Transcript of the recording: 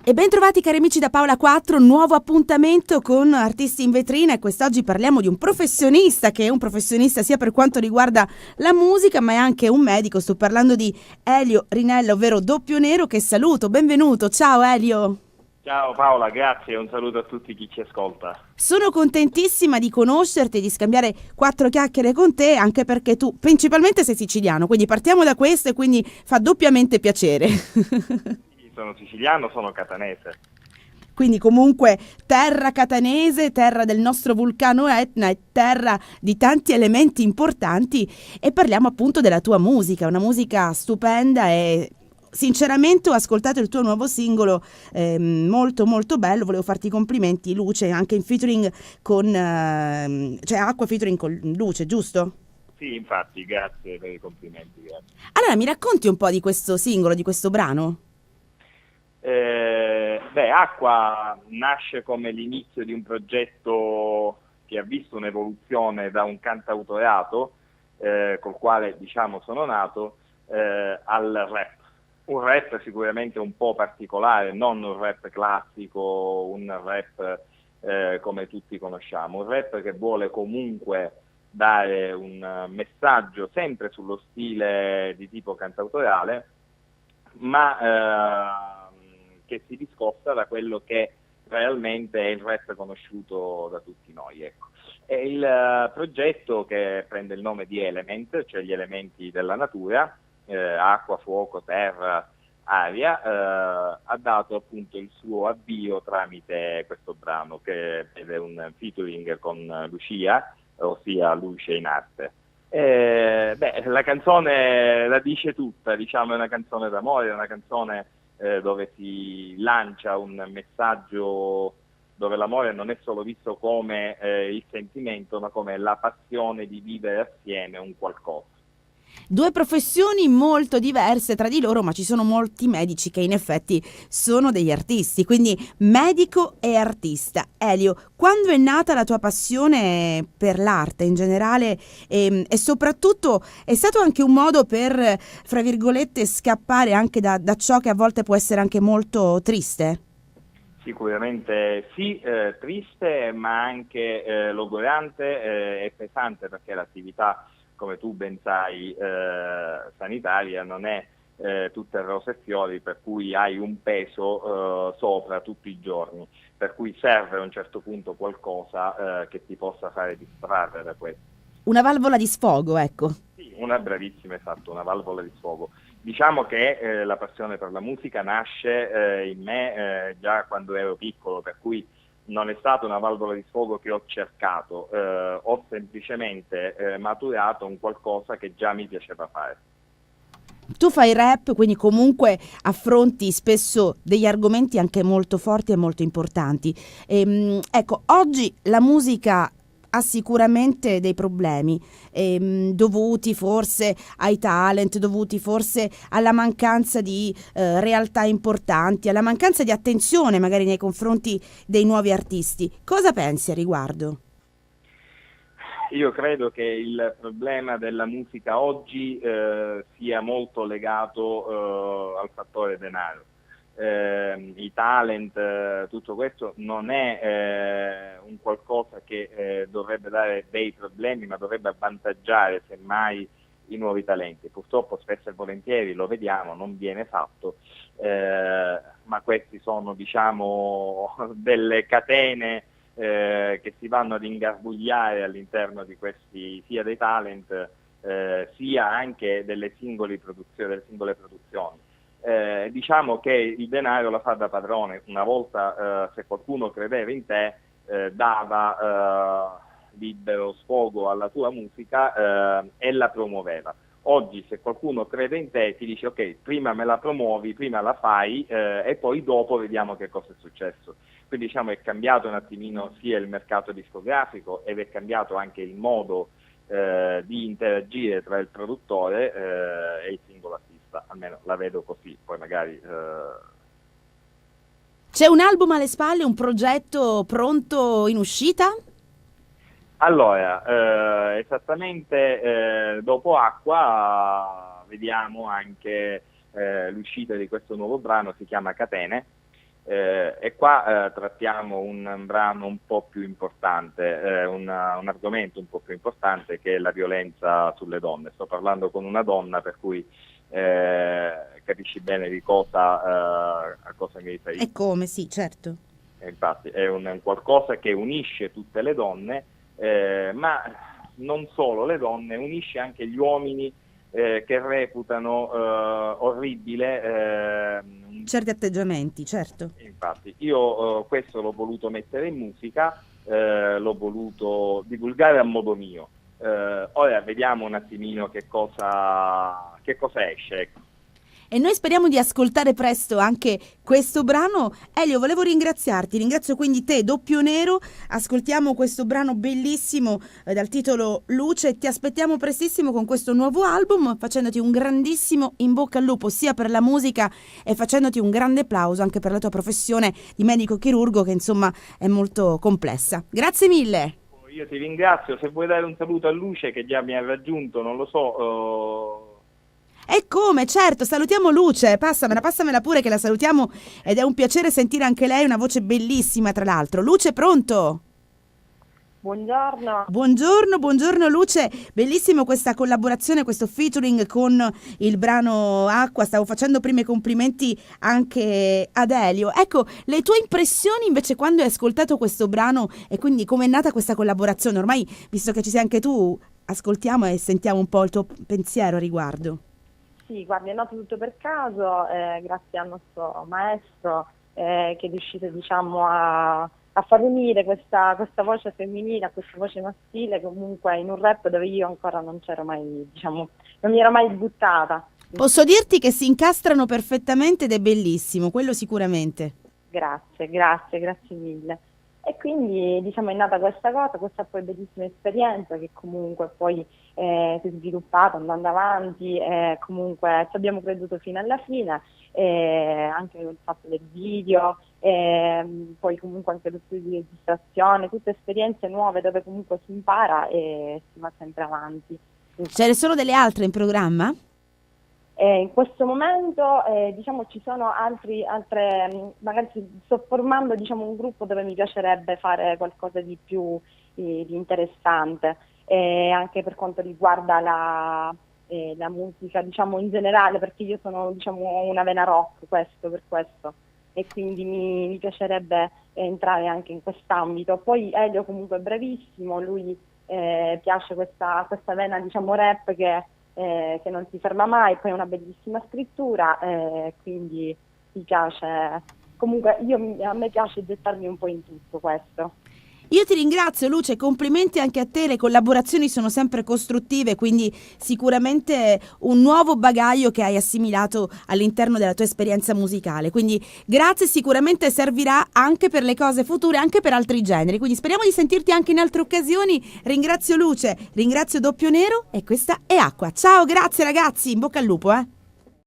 E ben trovati cari amici da Paola 4, nuovo appuntamento con Artisti in Vetrina e quest'oggi parliamo di un professionista che è un professionista sia per quanto riguarda la musica ma è anche un medico. Sto parlando di Elio Rinella, ovvero Doppio Nero, che saluto. Benvenuto, ciao Elio. Ciao Paola, grazie e un saluto a tutti chi ci ascolta. Sono contentissima di conoscerti e di scambiare quattro chiacchiere con te, anche perché tu principalmente sei siciliano, quindi partiamo da questo e quindi fa doppiamente piacere. Sono siciliano, sono catanese. Quindi comunque terra catanese, terra del nostro vulcano Etna e terra di tanti elementi importanti, e parliamo appunto della tua musica, una musica stupenda e sinceramente ho ascoltato il tuo nuovo singolo, molto molto bello, volevo farti i complimenti, Luce, anche in featuring con, cioè Acqua featuring con Luce, giusto? Sì, infatti, grazie per i complimenti. Grazie. Allora mi racconti un po' di questo singolo, di questo brano? Acqua nasce come l'inizio di un progetto che ha visto un'evoluzione da un cantautorato, col quale diciamo sono nato, al rap. Un rap sicuramente un po' particolare, non un rap classico, un rap come tutti conosciamo, un rap che vuole comunque dare un messaggio sempre sullo stile di tipo cantautorale, ma che si discosta da quello che realmente è il rap conosciuto da tutti noi. Ecco. È il progetto che prende il nome di Element, cioè gli elementi della natura, acqua, fuoco, terra, aria, ha dato appunto il suo avvio tramite questo brano che vede un featuring con Lucia, ossia Luce in arte. La canzone la dice tutta, diciamo, è una canzone d'amore, è una canzone dove si lancia un messaggio dove l'amore non è solo visto come il sentimento, ma come la passione di vivere assieme un qualcosa. Due professioni molto diverse tra di loro, ma ci sono molti medici che in effetti sono degli artisti, quindi medico e artista. Elio, quando è nata la tua passione per l'arte in generale e soprattutto è stato anche un modo per, fra virgolette, scappare anche da ciò che a volte può essere anche molto triste? Sicuramente sì, triste ma anche logorante e pesante, perché l'attività, come tu ben sai, sanitaria non è tutte rose e fiori, per cui hai un peso sopra tutti i giorni, per cui serve a un certo punto qualcosa che ti possa fare distrarre da questo. Una valvola di sfogo, ecco. Sì, una bravissima, esatto, una valvola di sfogo. Diciamo che la passione per la musica nasce in me già quando ero piccolo, per cui non è stata una valvola di sfogo che ho cercato, ho semplicemente maturato un qualcosa che già mi piaceva fare. Tu fai rap, quindi comunque affronti spesso degli argomenti anche molto forti e molto importanti. Ecco, oggi la musica ha sicuramente dei problemi dovuti forse ai talent, dovuti forse alla mancanza di realtà importanti, alla mancanza di attenzione magari nei confronti dei nuovi artisti. Cosa pensi a riguardo? Io credo che il problema della musica oggi sia molto legato al fattore denaro. I talent, tutto questo non è un qualcosa che dovrebbe dare dei problemi, ma dovrebbe avvantaggiare semmai i nuovi talenti. Purtroppo spesso e volentieri lo vediamo, non viene fatto, ma questi sono, diciamo, delle catene che si vanno ad ingarbugliare all'interno di questi, sia dei talent sia anche delle singole produzioni. Diciamo che il denaro la fa da padrone. Una volta se qualcuno credeva in te dava libero sfogo alla tua musica e la promuoveva. Oggi se qualcuno crede in te ti dice ok, prima me la promuovi, prima la fai e poi dopo vediamo che cosa è successo. Quindi diciamo è cambiato un attimino sia il mercato discografico ed è cambiato anche il modo di interagire tra il produttore e il singolo artista, almeno la vedo così, poi magari... C'è un album alle spalle, un progetto pronto in uscita? Allora, esattamente dopo Acqua vediamo anche l'uscita di questo nuovo brano, si chiama Catene, E qua trattiamo un brano un po' più importante, un argomento un po' più importante, che è la violenza sulle donne. Sto parlando con una donna, per cui capisci bene di a cosa mi riferisco. E come, sì, certo. Infatti è un qualcosa che unisce tutte le donne, ma non solo le donne, unisce anche gli uomini che reputano orribile certi atteggiamenti, certo. Infatti, io questo l'ho voluto mettere in musica, l'ho voluto divulgare a modo mio. Ora vediamo un attimino che cosa esce. Ecco. E noi speriamo di ascoltare presto anche questo brano. Elio, volevo ringrazio quindi te, Doppio Nero. Ascoltiamo questo brano bellissimo dal titolo Luce. Ti aspettiamo prestissimo con questo nuovo album, facendoti un grandissimo in bocca al lupo sia per la musica e facendoti un grande applauso anche per la tua professione di medico chirurgo, che insomma è molto complessa. Grazie mille. Io ti ringrazio. Se vuoi dare un saluto a Luce, che già mi ha raggiunto, non lo so. E come, certo, salutiamo Luce, passamela pure che la salutiamo, ed è un piacere sentire anche lei, una voce bellissima tra l'altro. Luce, pronto? Buongiorno. Buongiorno Luce, bellissimo questa collaborazione, questo featuring con il brano Acqua. Stavo facendo prima i complimenti anche ad Elio. Ecco, le tue impressioni invece quando hai ascoltato questo brano, e quindi come è nata questa collaborazione? Ormai, visto che ci sei anche tu, ascoltiamo e sentiamo un po' il tuo pensiero a riguardo. Sì, guardi, è nato tutto per caso, grazie al nostro maestro che è riuscito, diciamo, a far unire questa voce femminile a questa voce maschile, comunque in un rap dove io ancora non c'ero mai, diciamo, non mi ero mai buttata. Posso dirti che si incastrano perfettamente ed è bellissimo, quello sicuramente. Grazie mille. E quindi, diciamo, è nata questa poi bellissima esperienza che comunque poi si è sviluppata andando avanti, comunque ci abbiamo creduto fino alla fine, anche il fatto del video, poi comunque anche lo studio di registrazione, tutte esperienze nuove dove comunque si impara e si va sempre avanti. Ce ne sono delle altre in programma? In questo momento diciamo ci sono altre, magari sto formando, diciamo, un gruppo dove mi piacerebbe fare qualcosa di più di interessante, anche per quanto riguarda la musica, diciamo, in generale, perché io sono, diciamo, una vena rock, per questo, e quindi mi piacerebbe entrare anche in quest'ambito. Poi Elio comunque è bravissimo, lui piace questa vena, diciamo, rap che non si ferma mai, poi è una bellissima scrittura, quindi mi piace, comunque a me piace gettarmi un po' in tutto questo. Io ti ringrazio Luce, complimenti anche a te, le collaborazioni sono sempre costruttive, quindi sicuramente un nuovo bagaglio che hai assimilato all'interno della tua esperienza musicale, quindi grazie, sicuramente servirà anche per le cose future, anche per altri generi, quindi speriamo di sentirti anche in altre occasioni. Ringrazio Luce, ringrazio Doppio Nero e questa è Acqua. Ciao, grazie ragazzi, in bocca al lupo.